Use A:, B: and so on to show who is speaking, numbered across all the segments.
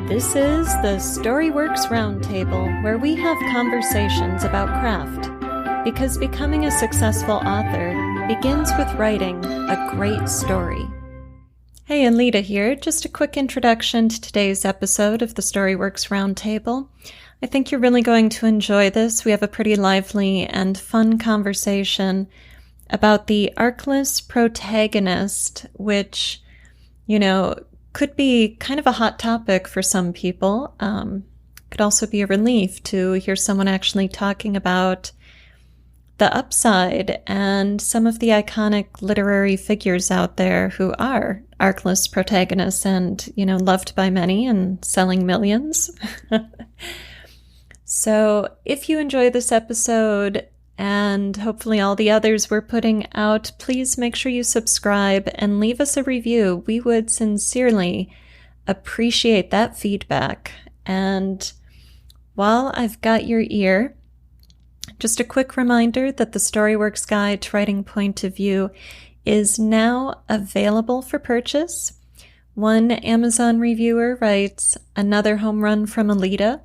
A: This is the Storyworks Roundtable, where we have conversations about craft. Because becoming a successful author begins with writing a great story. Hey, Alida here. Just a quick introduction to today's episode of the Storyworks Roundtable. I think you're really going to enjoy this. We have a pretty lively and fun conversation about the Arcless Protagonist, which, could be kind of a hot topic for some people. Could also be a relief to hear someone actually talking about the upside and some of the iconic literary figures out there who are Arcless protagonists and, loved by many and selling millions. So if you enjoy this episode and hopefully all the others we're putting out, please make sure you subscribe and leave us a review. We would sincerely appreciate that feedback. And while I've got your ear, just a quick reminder that the Storyworks Guide to Writing Point of View is now available for purchase. One Amazon reviewer writes, "Another home run from Alida.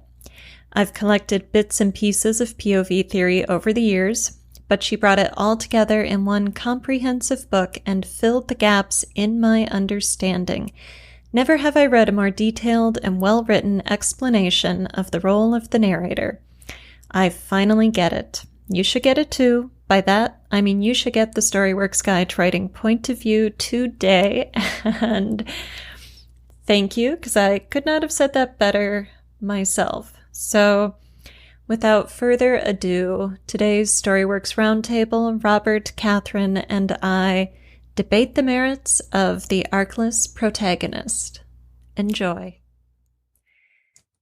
A: I've collected bits and pieces of POV theory over the years, but she brought it all together in one comprehensive book and filled the gaps in my understanding. Never have I read a more detailed and well-written explanation of the role of the narrator. I finally get it. You should get it too. By that, I mean you should get the Storyworks Guide to Writing Point of View today." And thank you, because I could not have said that better myself. So, without further ado, today's Storyworks Roundtable, Robert, Kathryn, and I debate the merits of the Arcless Protagonist. Enjoy.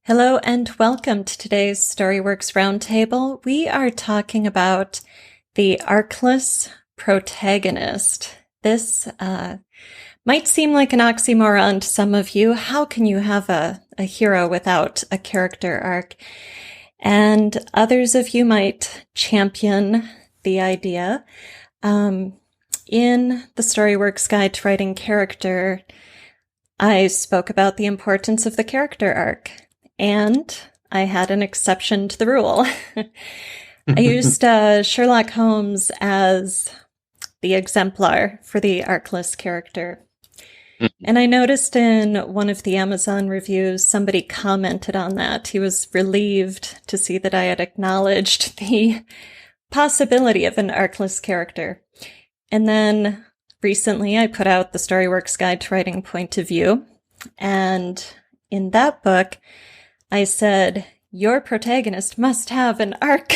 A: Hello and welcome to today's Storyworks Roundtable. We are talking about the Arcless Protagonist. This might seem like an oxymoron to some of you. How can you have a hero without a character arc? And others of you might champion the idea. In the Storyworks Guide to Writing Character, I spoke about the importance of the character arc. And I had an exception to the rule. I used Sherlock Holmes as the exemplar for the Arcless character. And I noticed in one of the Amazon reviews, somebody commented on that. He was relieved to see that I had acknowledged the possibility of an Arcless character. And then recently I put out the Storyworks Guide to Writing Point of View. And in that book, I said, your protagonist must have an arc.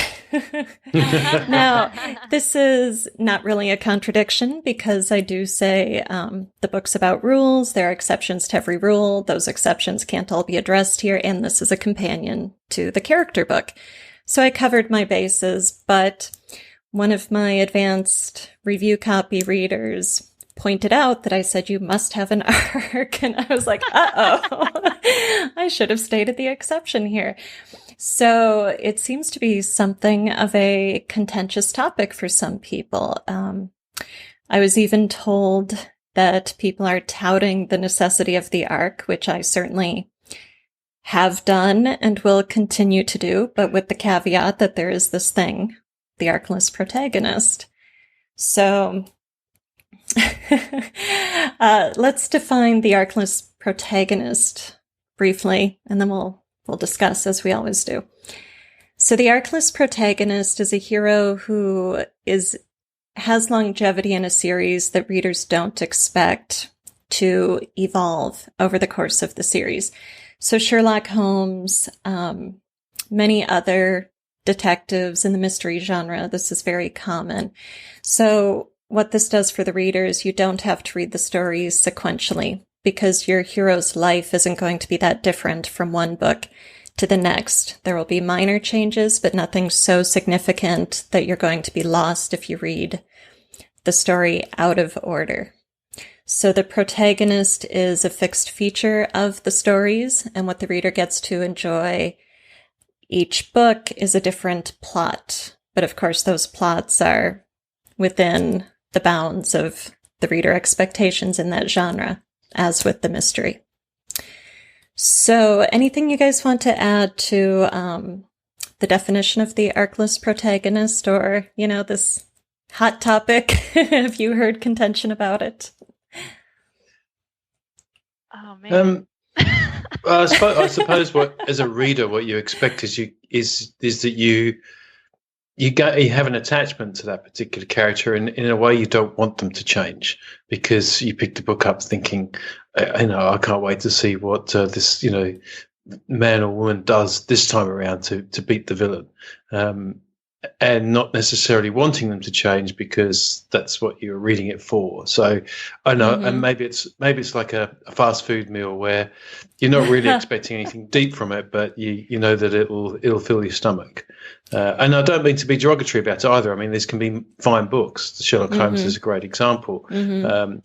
A: Now, this is not really a contradiction because I do say the book's about rules. There are exceptions to every rule. Those exceptions can't all be addressed here. And this is a companion to the character book. So I covered my bases, but one of my advanced review copy readers pointed out that I said, you must have an arc. And I was like, I should have stated the exception here. So it seems to be something of a contentious topic for some people. I was even told that people are touting the necessity of the arc, which I certainly have done and will continue to do, but with the caveat that there is this thing, the Arcless Protagonist. So let's define the Arcless Protagonist briefly, and then we'll discuss as we always do. So the Arcless Protagonist is a hero who has longevity in a series that readers don't expect to evolve over the course of the series. So Sherlock Holmes, many other detectives in the mystery genre, this is very common. So what this does for the reader is you don't have to read the stories sequentially because your hero's life isn't going to be that different from one book to the next. There will be minor changes, but nothing so significant that you're going to be lost if you read the story out of order. So the protagonist is a fixed feature of the stories, and what the reader gets to enjoy each book is a different plot. But of course, those plots are within the bounds of the reader expectations in that genre, as with the mystery. So anything you guys want to add to the definition of the Arcless Protagonist, or, this hot topic? Have you heard contention about it?
B: Oh, man.
C: I suppose what, as a reader, what you expect is that you have an attachment to that particular character, and in a way you don't want them to change because you picked the book up thinking, I can't wait to see what this man or woman does this time around to beat the villain, and not necessarily wanting them to change because that's what you're reading it for. So I know, and maybe it's like a fast food meal where you're not really expecting anything deep from it, but you know that it'll fill your stomach. And I don't mean to be derogatory about it either. I mean, these can be fine books. Sherlock Holmes is a great example.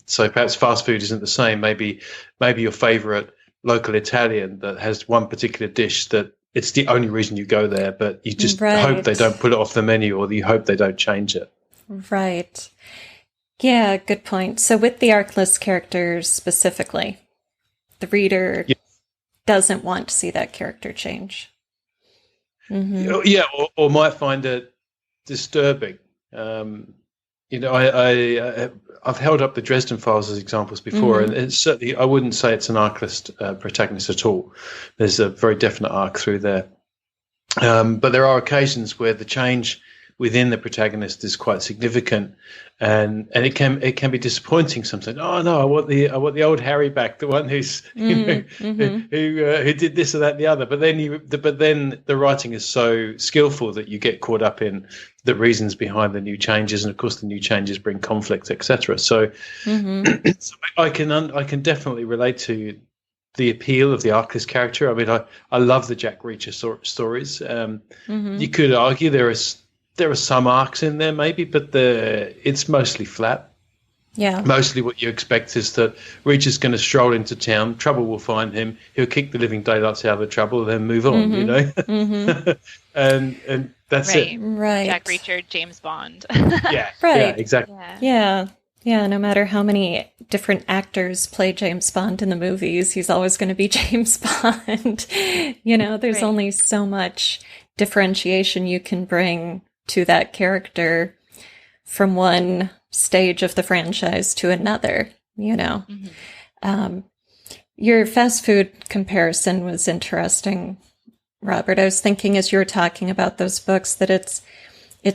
C: So perhaps fast food isn't the same. Maybe your favourite local Italian that has one particular dish that it's the only reason you go there, but you just hope they don't put it off the menu, or you hope they don't change it.
A: Right. Yeah, good point. So with the Arcless characters specifically, the reader doesn't want to see that character change.
C: Yeah, or might find it disturbing. I've held up the Dresden Files as examples before, and it's certainly, I wouldn't say it's an Arcless protagonist at all. There's a very definite arc through there. But there are occasions where the change within the protagonist is quite significant, and it can be disappointing sometimes. Oh no, I want the old Harry back, the one who's who did this or that and the other. But then the writing is so skillful that you get caught up in the reasons behind the new changes, and of course the new changes bring conflict, etc. So, so I can definitely relate to the appeal of the Arcless character. I mean, I love the Jack Reacher stories. You could argue there are some arcs in there maybe, but it's mostly flat. Yeah. Mostly what you expect is that Reacher's going to stroll into town, trouble will find him, he'll kick the living daylights out of the trouble, then move on, and that's it.
B: Right. Jack Reacher, James Bond.
C: Yeah. Right. Yeah, exactly.
A: Yeah. No matter how many different actors play James Bond in the movies, he's always going to be James Bond. There's only so much differentiation you can bring to that character from one stage of the franchise to another, Your fast food comparison was interesting, Robert. I was thinking as you were talking about those books that it's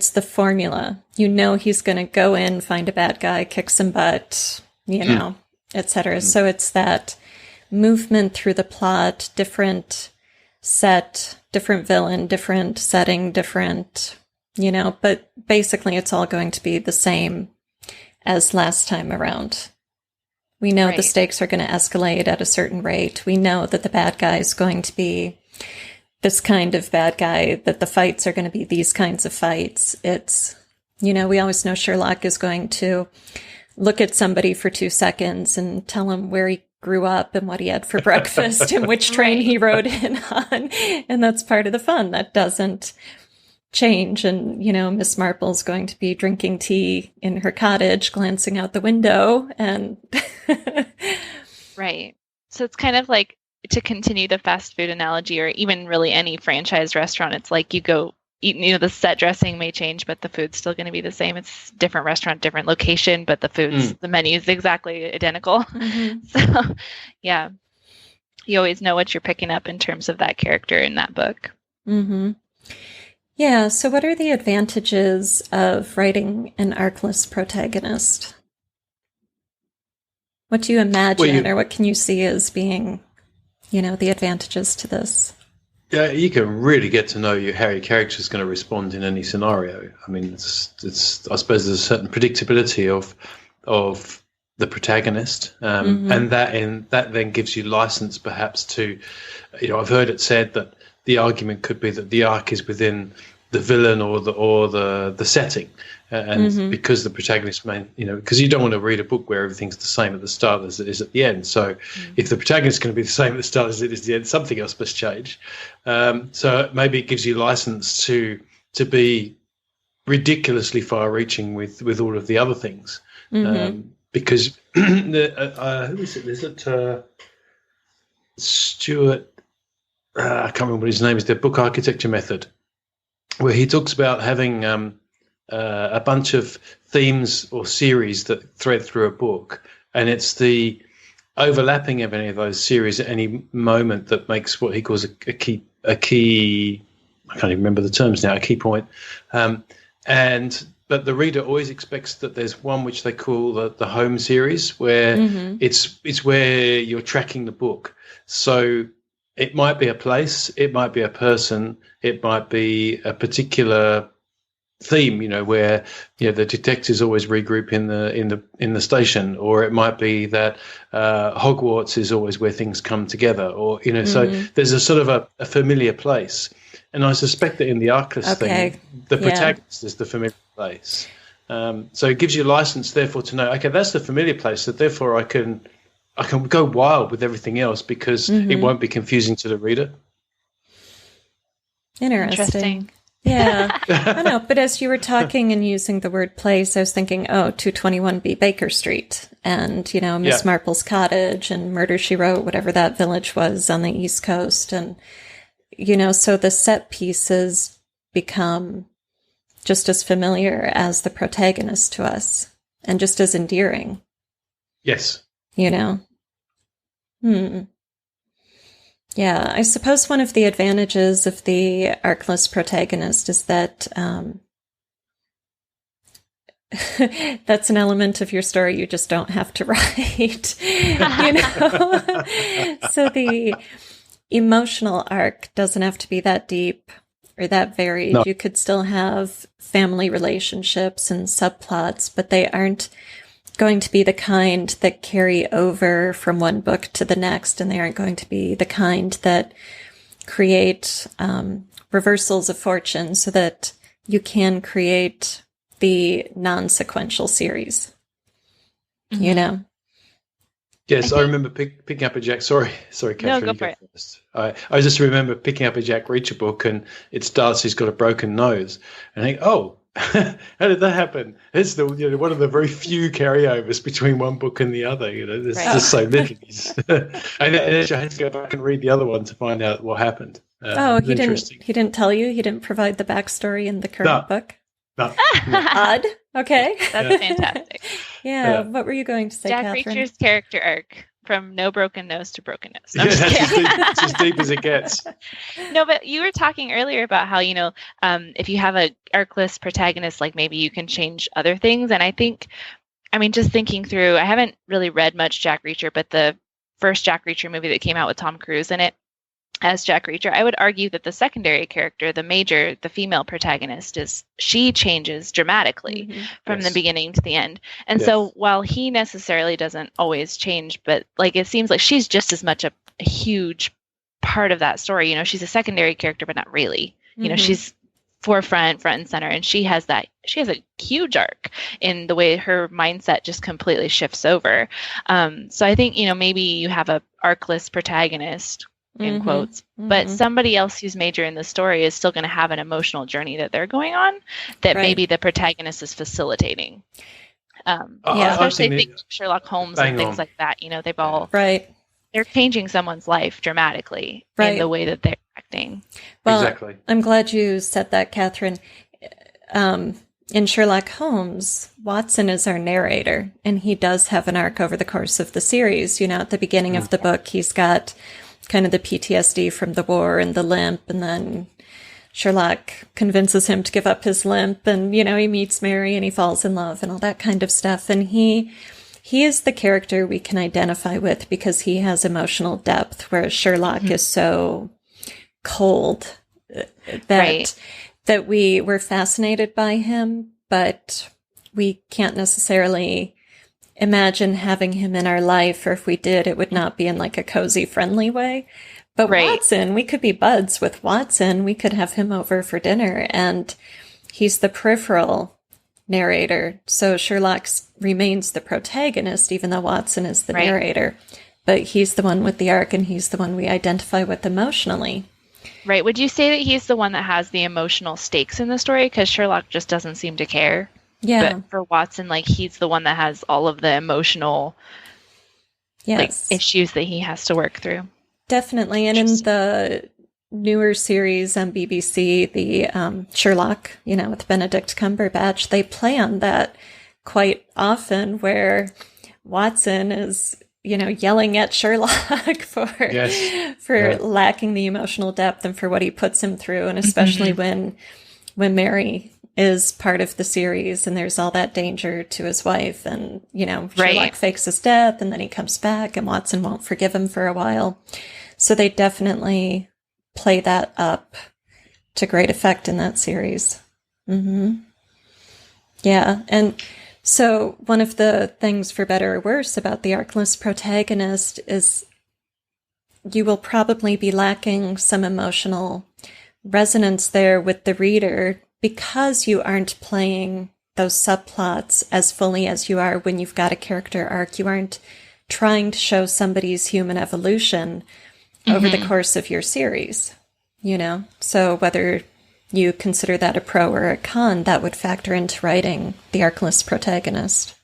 A: the formula. He's going to go in, find a bad guy, kick some butt, etc. So it's that movement through the plot, different set, different villain, different setting, different, but basically it's all going to be the same as last time around. We know the stakes are going to escalate at a certain rate. We know that the bad guy is going to be this kind of bad guy, that the fights are going to be these kinds of fights. It's, we always know Sherlock is going to look at somebody for 2 seconds and tell him where he grew up and what he had for breakfast and which train he rode in on. And that's part of the fun. That doesn't change. And, Miss Marple's going to be drinking tea in her cottage, glancing out the window and...
B: Right. So it's kind of like, to continue the fast food analogy, or even really any franchise restaurant, it's like you go eat, the set dressing may change, but the food's still going to be the same. It's different restaurant, different location, but the menu is exactly identical. So, yeah, you always know what you're picking up in terms of that character in that book.
A: Yeah. So what are the advantages of writing an Arcless protagonist? What do you imagine, or what can you see as being, the advantages to this?
C: Yeah, you can really get to know how your character is going to respond in any scenario. I mean, it's I suppose there's a certain predictability of the protagonist, and that then gives you license perhaps to, I've heard it said that the argument could be that the arc is within the villain or the setting, and because the protagonist because you don't want to read a book where everything's the same at the start as it is at the end. So if the protagonist is going to be the same at the start as it is at the end, something else must change. So maybe it gives you license to be ridiculously far-reaching with all of the other things, because who is it? Is it SWRT, I can't remember what his name is, the book architecture method, where he talks about having a bunch of themes or series that thread through a book, and it's the overlapping of any of those series at any moment that makes what he calls a key. I can't even remember the terms now. A key point, but the reader always expects that there's one which they call the home series, where it's where you're tracking the book. So it might be a place, it might be a person, it might be a particular theme, where the detectives always regroup in the station, or it might be that Hogwarts is always where things come together, or so there's a sort of a familiar place. And I suspect that in the Arcless thing, the protagonist is the familiar place. So it gives you license, therefore, to know, okay, that's the familiar place, so therefore I can go wild with everything else because it won't be confusing to the reader.
A: Interesting. Yeah, I know. But as you were talking and using the word place, I was thinking, 221B Baker Street and, Miss Marple's cottage and Murder, She Wrote, whatever that village was on the East Coast. And, so the set pieces become just as familiar as the protagonist to us and just as endearing.
C: Yes.
A: Yeah, I suppose one of the advantages of the Arcless Protagonist is that that's an element of your story you just don't have to write, So the emotional arc doesn't have to be that deep or that varied. No. You could still have family relationships and subplots, but they aren't going to be the kind that carry over from one book to the next, and they aren't going to be the kind that create reversals of fortune so that you can create the non-sequential series.
C: Yes, I remember picking up a Jack. Sorry, Kathryn.
B: No, go for it.
C: First. I just remember picking up a Jack Reacher book, and it starts. He's got a broken nose, and I think, oh, how did that happen? It's one of the very few carryovers between one book and the other. There's just so little. And actually, I had to go back and read the other one to find out what happened.
A: He didn't tell you. He didn't provide the backstory in the current book.
C: No.
A: Odd. Okay.
B: That's fantastic.
A: Yeah. What were you going to say,
B: Jack
A: Kathryn?
B: Reacher's character arc from no broken nose to broken nose.
C: No, it's as deep as it gets.
B: No, but you were talking earlier about how, if you have a Arcless protagonist, like maybe you can change other things. And I think, just thinking through, I haven't really read much Jack Reacher, but the first Jack Reacher movie that came out with Tom Cruise in it as Jack Reacher, I would argue that the secondary character, the female protagonist, she changes dramatically from the beginning to the end. And so while he necessarily doesn't always change, but it seems like she's just as much a huge part of that story. She's a secondary character, but not really. She's forefront, front and center, and she has a huge arc in the way her mindset just completely shifts over. So I think, maybe you have a Arcless protagonist, in quotes, but somebody else who's major in the story is still going to have an emotional journey that they're going on that maybe the protagonist is facilitating. Especially think Sherlock Holmes and things like that. They've all they're changing someone's life dramatically in the way that they're acting.
A: Well,
C: exactly.
A: I'm glad you said that, Kathryn. In Sherlock Holmes, Watson is our narrator, and he does have an arc over the course of the series. At the beginning of the book, he's got kind of the PTSD from the war and the limp, and then Sherlock convinces him to give up his limp, and, he meets Mary and he falls in love and all that kind of stuff. And he is the character we can identify with because he has emotional depth, whereas Sherlock is so cold that we were fascinated by him, but we can't necessarily imagine having him in our life, or if we did, it would not be in a cozy, friendly way. But Watson, we could be buds with Watson. We could have him over for dinner, and he's the peripheral narrator. So Sherlock remains the protagonist, even though Watson is the narrator. But he's the one with the arc, and he's the one we identify with emotionally.
B: Right. Would you say that he's the one that has the emotional stakes in the story? Because Sherlock just doesn't seem to care. Yeah. But for Watson, he's the one that has all of the emotional issues that he has to work through.
A: Definitely. And in the newer series on BBC, the Sherlock, with Benedict Cumberbatch, they play on that quite often, where Watson is, yelling at Sherlock for lacking the emotional depth and for what he puts him through. And especially when Mary is part of the series and there's all that danger to his wife, and, Sherlock fakes his death and then he comes back and Watson won't forgive him for a while. So they definitely play that up to great effect in that series. Yeah. And so one of the things, for better or worse, about the Arcless Protagonist is you will probably be lacking some emotional resonance there with the reader, because you aren't playing those subplots as fully as you are when you've got a character arc. You aren't trying to show somebody's human evolution over the course of your series, So whether you consider that a pro or a con, that would factor into writing the Arcless Protagonist.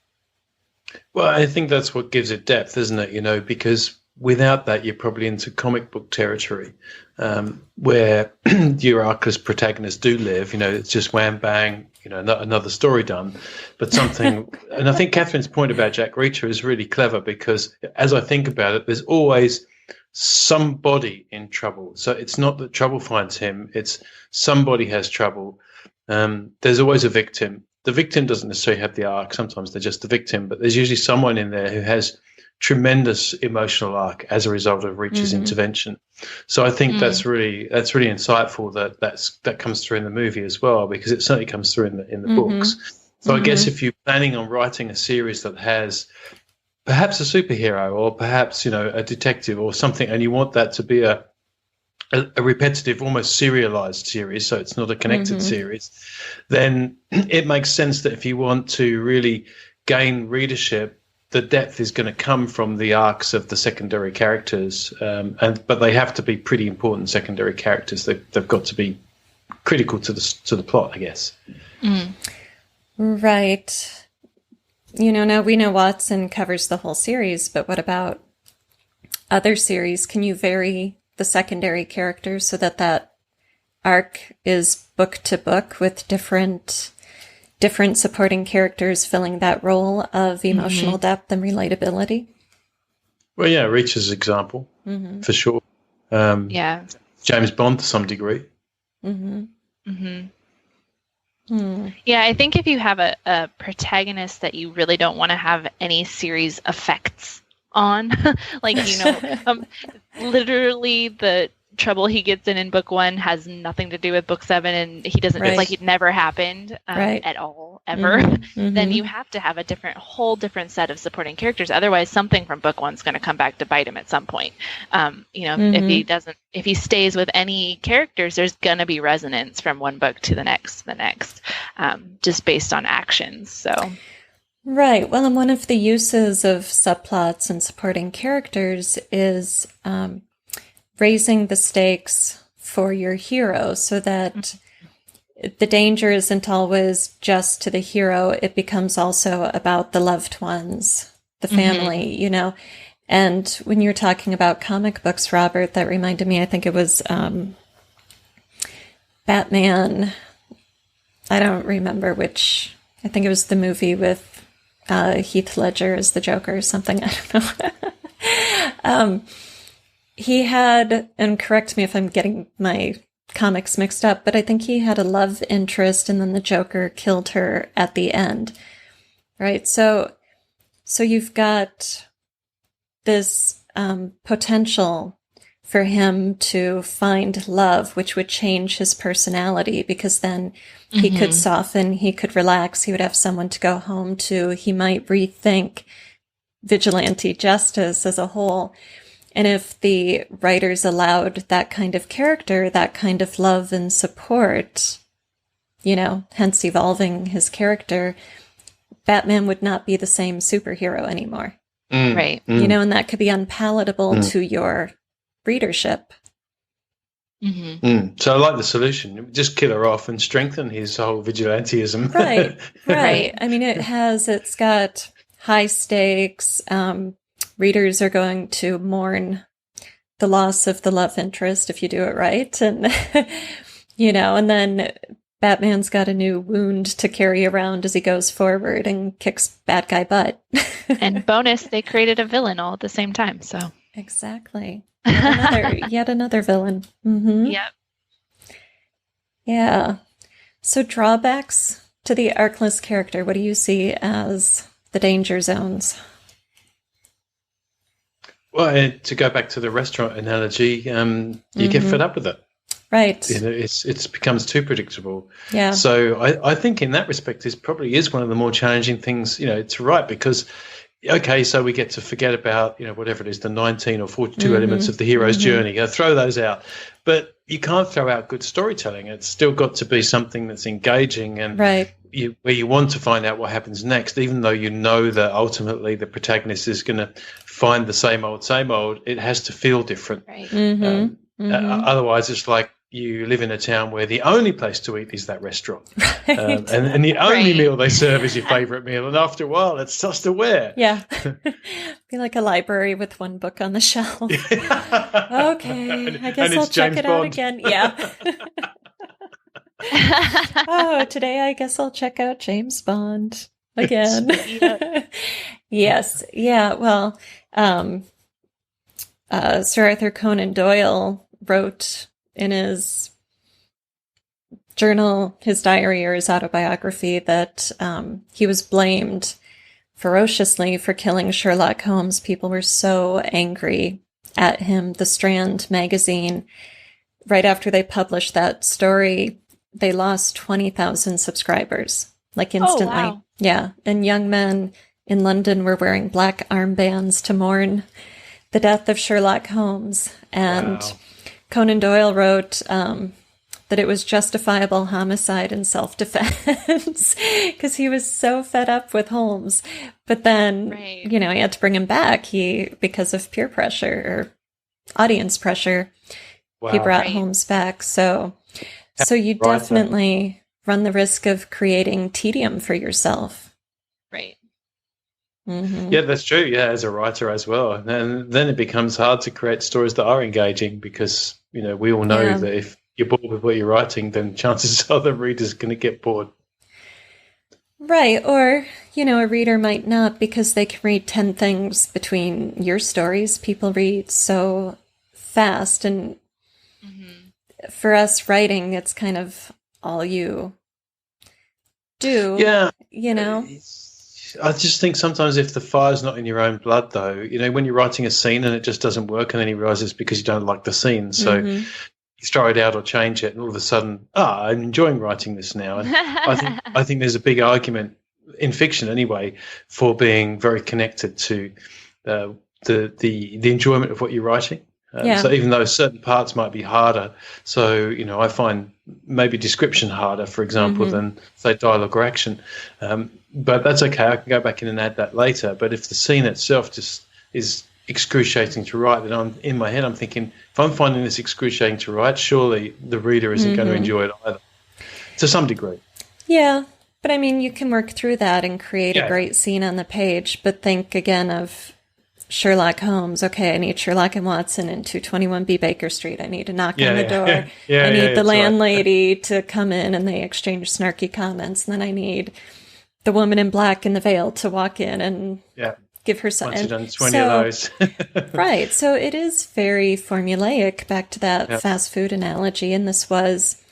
C: Well, I think that's what gives it depth, isn't it? Because without that, you're probably into comic book territory, where your Arcless protagonists do live. It's just wham bang, another story done. But something, and I think Kathryn's point about Jack Reacher is really clever, because as I think about it, there's always somebody in trouble. So it's not that trouble finds him, it's somebody has trouble. There's always a victim. The victim doesn't necessarily have the arc. Sometimes they're just the victim, but there's usually someone in there who has tremendous emotional arc as a result of Reacher's intervention. So I think that's really insightful that comes through in the movie as well, because it certainly comes through in the books. So I guess if you're planning on writing a series that has perhaps a superhero or perhaps, a detective or something, and you want that to be a repetitive, almost serialized series, so it's not a connected series, then it makes sense that if you want to really gain readership, the depth is going to come from the arcs of the secondary characters, but they have to be pretty important secondary characters. They've got to be critical to the plot, I guess.
A: Right. Now we know Watson covers the whole series, but what about other series? Can you vary the secondary characters so that arc is book to book with different supporting characters filling that role of emotional depth and relatability?
C: Well, yeah, Reacher's example, for sure. James Bond to some degree.
B: Yeah, I think if you have a protagonist that you really don't want to have any series effects on, literally the trouble he gets in book 1 has nothing to do with book 7, and he doesn't, it's like it never happened at all, ever, then you have to have a whole different set of supporting characters. Otherwise, something from book 1 is going to come back to bite him at some point. If he stays with any characters, there's going to be resonance from one book to the next, just based on actions. So.
A: Right. Well, and one of the uses of subplots and supporting characters is raising the stakes for your hero, so that the danger isn't always just to the hero. It becomes also about the loved ones, the family, And when you're talking about comic books, Robert, that reminded me, I think it was Batman. I don't remember which. I think it was the movie with Heath Ledger as the Joker or something. I don't know. He had, and correct me if I'm getting my comics mixed up, but I think he had a love interest, and then the Joker killed her at the end. Right? So you've got this potential for him to find love, which would change his personality, because then he could soften, he could relax, he would have someone to go home to, he might rethink vigilante justice as a whole. And if the writers allowed that kind of character, that kind of love and support, hence evolving his character, Batman would not be the same superhero anymore.
B: Right.
A: And that could be unpalatable to your readership.
C: So I like the solution. Just kill her off and strengthen his whole vigilantism.
A: Right. I mean, it's got high stakes. Readers are going to mourn the loss of the love interest if you do it right. And, and then Batman's got a new wound to carry around as he goes forward and kicks bad guy butt.
B: And bonus, they created a villain all at the same time. So
A: exactly. Yet another villain. Mm-hmm.
B: Yep.
A: Yeah. So drawbacks to the Arcless character, what do you see as the danger zones?
C: Well, to go back to the restaurant analogy, you get fed up with it.
A: Right.
C: It becomes too predictable.
A: Yeah.
C: So I think in that respect, this probably is one of the more challenging things, to write because, okay, so we get to forget about, whatever it is, the 19 or 42 elements of the hero's journey. Throw those out. But you can't throw out good storytelling. It's still got to be something that's engaging and
A: right.
C: Where you want to find out what happens next, even though you know that ultimately the protagonist is going to find the same old, it has to feel different.
B: Right.
C: Otherwise, it's like you live in a town where the only place to eat is that restaurant.
A: Right.
C: And the only meal they serve is your favourite meal. And after a while, it's just a wear.
A: Yeah. Be like a library with one book on the shelf. Okay, I guess I'll check it out again. Yeah. Oh, today I guess I'll check out James Bond again. Yes. Yeah. Well, Sir Arthur Conan Doyle wrote in his journal, his diary or his autobiography that he was blamed ferociously for killing Sherlock Holmes. People were so angry at him. The Strand magazine, right after they published that story, they lost 20,000 subscribers, like instantly.
B: Oh, wow.
A: Yeah. And young men in London were wearing black armbands to mourn the death of Sherlock Holmes. And Conan Doyle wrote that it was justifiable homicide and self-defense because he was so fed up with Holmes. But then, he had to bring him back because of peer pressure or audience pressure. Wow. He brought Holmes back. So you definitely run the risk of creating tedium for yourself.
B: Right.
A: Mm-hmm.
C: Yeah, that's true. Yeah, as a writer as well. And then it becomes hard to create stories that are engaging because, we all know that if you're bored with what you're writing, then chances are the reader's going to get bored.
A: Right. Or, a reader might not because they can read 10 things between your stories. People read so fast. And for us writing, it's kind of all you do.
C: Yeah.
A: I
C: just think sometimes if the fire's not in your own blood, though, when you're writing a scene and it just doesn't work and then you realise it's because you don't like the scene. So you throw it out or change it and all of a sudden, I'm enjoying writing this now. And I think there's a big argument in fiction anyway for being very connected to the enjoyment of what you're writing. So even though certain parts might be harder, so, I find maybe description harder, for example, than, say, dialogue or action. But that's okay. I can go back in and add that later. But if the scene itself just is excruciating to write, then in my head I'm thinking, if I'm finding this excruciating to write, surely the reader isn't going to enjoy it either, to some degree.
A: Yeah. But, you can work through that and create a great scene on the page, but think again of Sherlock Holmes. Okay, I need Sherlock and Watson in 221B Baker Street. I need to knock on the door. I need the landlady to come in and they exchange snarky comments. And then I need the woman in black in the veil to walk in and give her some.
C: Once you've done 20 of those.
A: Right. So it is very formulaic, back to that fast food analogy. And this was,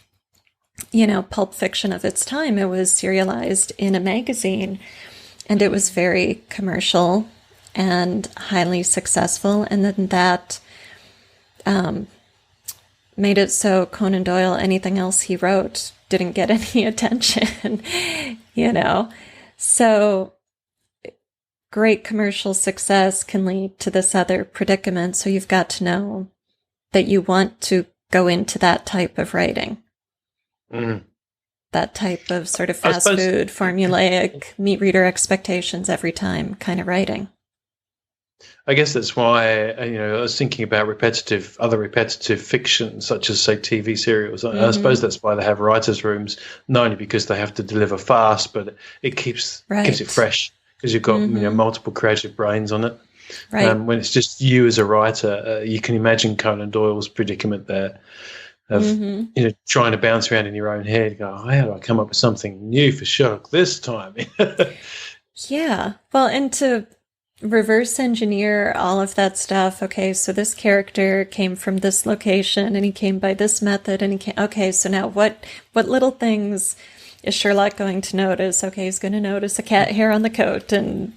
A: pulp fiction of its time. It was serialized in a magazine and it was very commercial and highly successful. And then that made it so Conan Doyle, anything else he wrote, didn't get any attention, So great commercial success can lead to this other predicament. So you've got to know that you want to go into that type of writing. That type of sort of fast food, formulaic, meet reader expectations every time kind of writing.
C: I guess that's why, I was thinking about other repetitive fiction, such as, say, TV serials. I suppose that's why they have writers' rooms, not only because they have to deliver fast, but it keeps it fresh because you've got multiple creative brains on it.
A: Right.
C: When it's just you as a writer, you can imagine Conan Doyle's predicament there of trying to bounce around in your own head, go, how do I come up with something new for Sherlock this time?
A: Yeah. Well, and to reverse engineer all of that stuff. Okay, so this character came from this location and he came by this method and he came, okay, so now what little things is Sherlock going to notice? Okay, he's going to notice a cat hair on the coat and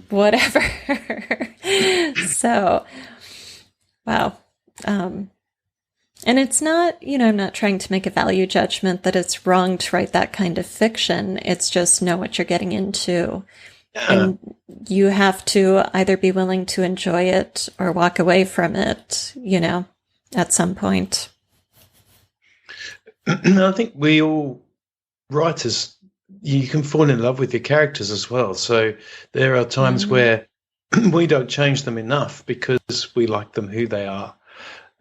A: whatever. So, wow. And it's not, I'm not trying to make a value judgment that it's wrong to write that kind of fiction. It's just know what you're getting into. And you have to either be willing to enjoy it or walk away from it, at some point.
C: I think we all, writers, you can fall in love with your characters as well. So there are times where we don't change them enough because we like them who they are.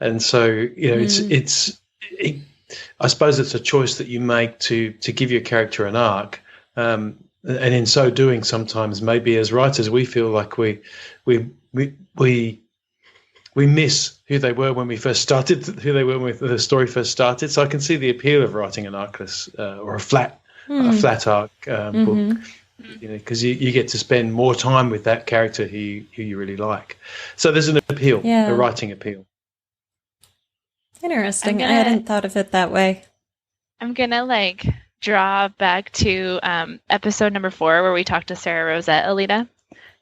C: And so, I suppose it's a choice that you make to give your character an arc. And in so doing, sometimes maybe as writers, we feel like we miss who they were when we first started, who they were when the story first started. So I can see the appeal of writing an arcless or a flat arc book, because you get to spend more time with that character who you really like. So there's an appeal, a writing appeal.
A: Interesting. I hadn't thought of it that way.
B: I'm gonna draw back to episode number 4 where we talked to Sarah Rosette Alida,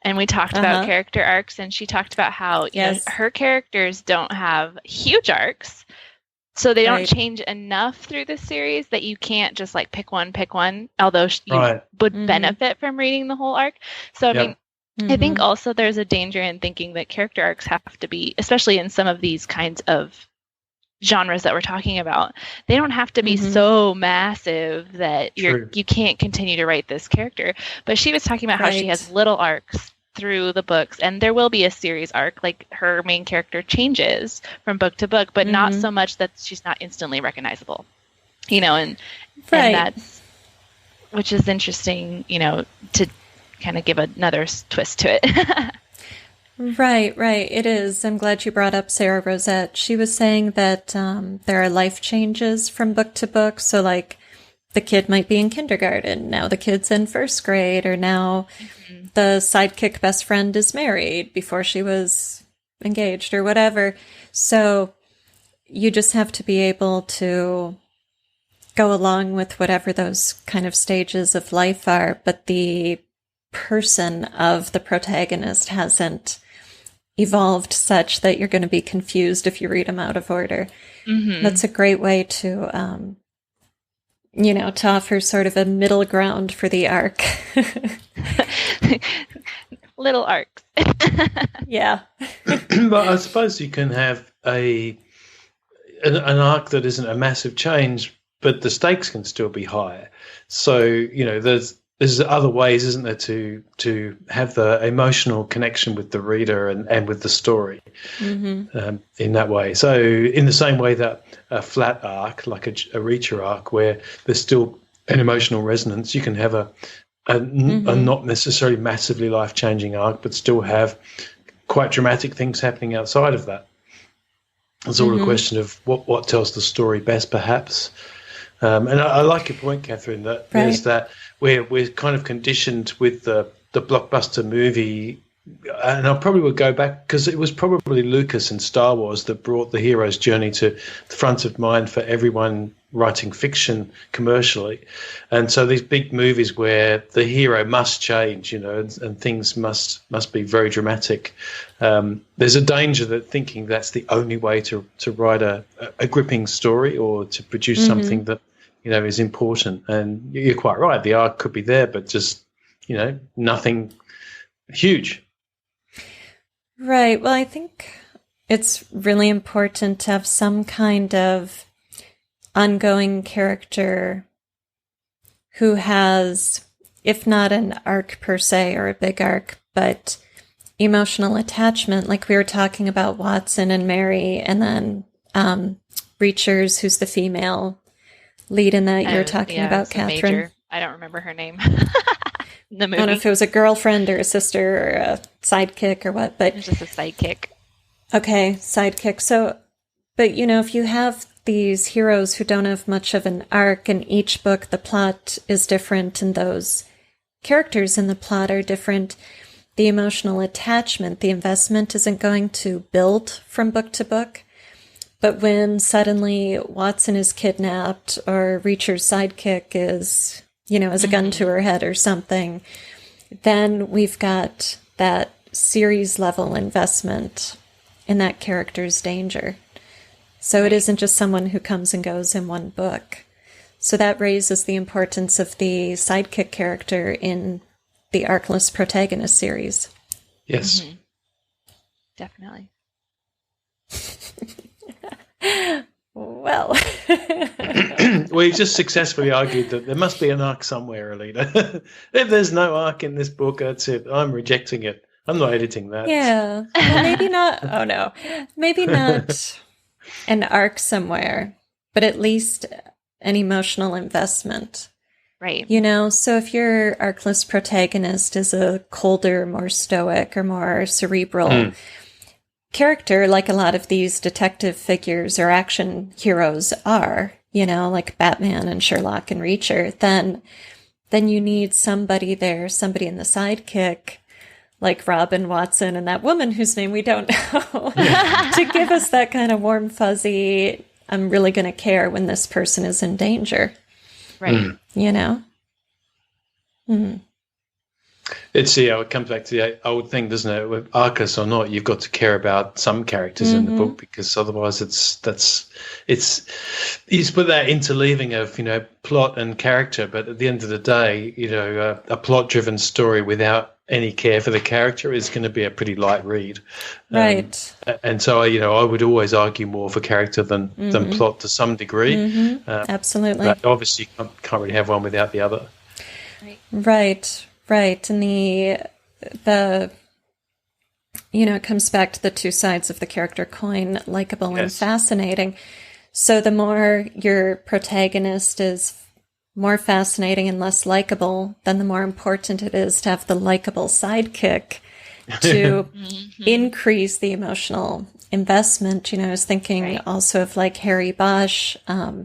B: and we talked about character arcs, and she talked about how her characters don't have huge arcs, so they don't change enough through the series that you can't just pick one, although you would benefit from reading the whole arc. So I mean, I think also there's a danger in thinking that character arcs have to be, especially in some of these kinds of genres that we're talking about, they don't have to be so massive that you can't continue to write this character. But she was talking about how she has little arcs through the books, and there will be a series arc, like her main character changes from book to book, but not so much that she's not instantly recognizable, and that's, which is interesting, to kind of give another twist to it.
A: Right. It is. I'm glad you brought up Sarah Rosette. She was saying that there are life changes from book to book. So, the kid might be in kindergarten, now the kid's in first grade, or now the sidekick best friend is married before she was engaged, or whatever. So, you just have to be able to go along with whatever those kind of stages of life are, but the person of the protagonist hasn't evolved such that you're going to be confused if you read them out of order. That's a great way to, to offer sort of a middle ground for the arc.
B: Little arcs.
A: Yeah.
C: But I suppose you can have an arc that isn't a massive change, but the stakes can still be higher. So, there's other ways, isn't there, to have the emotional connection with the reader and with the story in that way. So in the same way that a flat arc, like a Reacher arc, where there's still an emotional resonance, you can have a not necessarily massively life-changing arc, but still have quite dramatic things happening outside of that. It's all a question of what tells the story best, perhaps. And I like your point, Kathryn, that there's that we're kind of conditioned with the blockbuster movie, and I probably would go back because it was probably Lucas and Star Wars that brought the hero's journey to the front of mind for everyone writing fiction commercially. And so these big movies where the hero must change, and things must be very dramatic. There's a danger that thinking that's the only way to write a gripping story or to produce something that is important. And you're quite right. The arc could be there, but just, nothing huge.
A: Right. Well, I think it's really important to have some kind of ongoing character who has, if not an arc per se or a big arc, but emotional attachment. Like we were talking about Watson and Mary, and then Reachers, who's the female lead in that. You're talking about Kathryn.
B: I don't remember her name. in the movie.
A: I don't know if it was a girlfriend or a sister or a sidekick or what, but
B: It's just a sidekick.
A: Okay, sidekick. So, but if you have these heroes who don't have much of an arc, in each book the plot is different and those characters in the plot are different, the emotional attachment, the investment isn't going to build from book to book. But when suddenly Watson is kidnapped or Reacher's sidekick is, has a gun to her head or something, then we've got that series level investment in that character's danger. So it isn't just someone who comes and goes in one book. So that raises the importance of the sidekick character in the Arcless Protagonist series.
C: Yes.
B: Mm-hmm. Definitely.
A: Well.
C: Well, you just successfully argued that there must be an arc somewhere, Alida. If there's no arc in this book, that's it. I'm rejecting it. I'm not editing that.
A: Yeah. Well, maybe not. Oh, no. Maybe not an arc somewhere, but at least an emotional investment.
B: Right.
A: So if your Arcless Protagonist is a colder, more stoic, or more cerebral character, like a lot of these detective figures or action heroes are, like Batman and Sherlock and Reacher, then you need somebody there, somebody in the sidekick, like Robin, Watson, and that woman whose name we don't know, to give us that kind of warm, fuzzy, I'm really going to care when this person is in danger.
B: Right.
C: It's it comes back to the old thing, doesn't it? With Arcus or not, you've got to care about some characters in the book, because otherwise it's you put that interleaving of plot and character, but at the end of the day, a plot driven story without any care for the character is going to be a pretty light read.
A: Right.
C: And so I would always argue more for character than plot to some degree.
A: Absolutely.
C: But obviously you can't really have one without the other.
A: Right. And the it comes back to the two sides of the character coin, likable and fascinating. So the more your protagonist is more fascinating and less likable, then the more important it is to have the likable sidekick to increase the emotional investment. I was thinking also of like Harry Bosch. I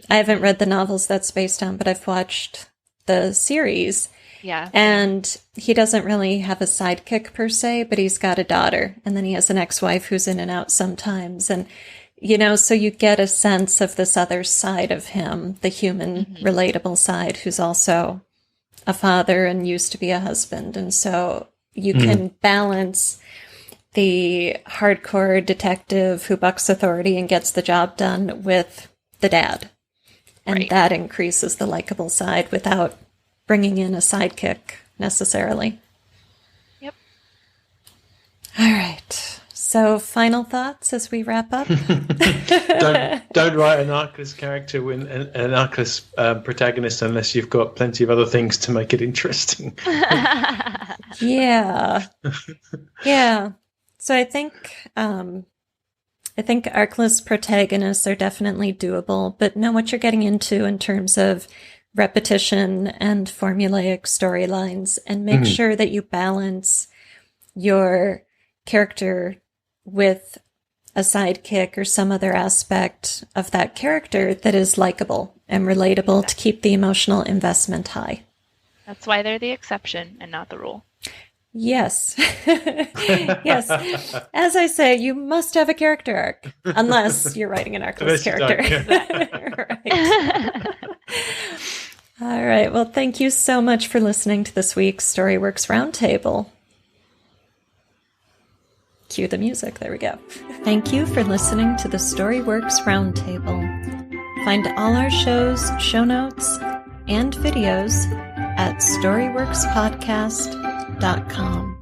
A: haven't read the novels that's based on, but I've watched the series.
B: Yeah.
A: And he doesn't really have a sidekick per se, but he's got a daughter. And then he has an ex-wife who's in and out sometimes. And, so you get a sense of this other side of him, the human, relatable side, who's also a father and used to be a husband. And so you can balance the hardcore detective who bucks authority and gets the job done with the dad. And that increases the likable side without bringing in a sidekick necessarily.
B: Yep.
A: All right. So final thoughts as we wrap up?
C: Don't write an Arcless character with an Arcless protagonist unless you've got plenty of other things to make it interesting.
A: Yeah. So I think Arcless protagonists are definitely doable, but know what you're getting into in terms of repetition and formulaic storylines, and make sure that you balance your character with a sidekick or some other aspect of that character that is likable and relatable to keep the emotional investment high.
B: That's why they're the exception and not the rule.
A: Yes. Yes. As I say, you must have a character arc, unless you're writing an Arcless character. Right. All right. Well, thank you so much for listening to this week's Storyworks Roundtable. Cue the music. There we go. Thank you for listening to the Storyworks Roundtable. Find all our shows, show notes, and videos at storyworkspodcast.com.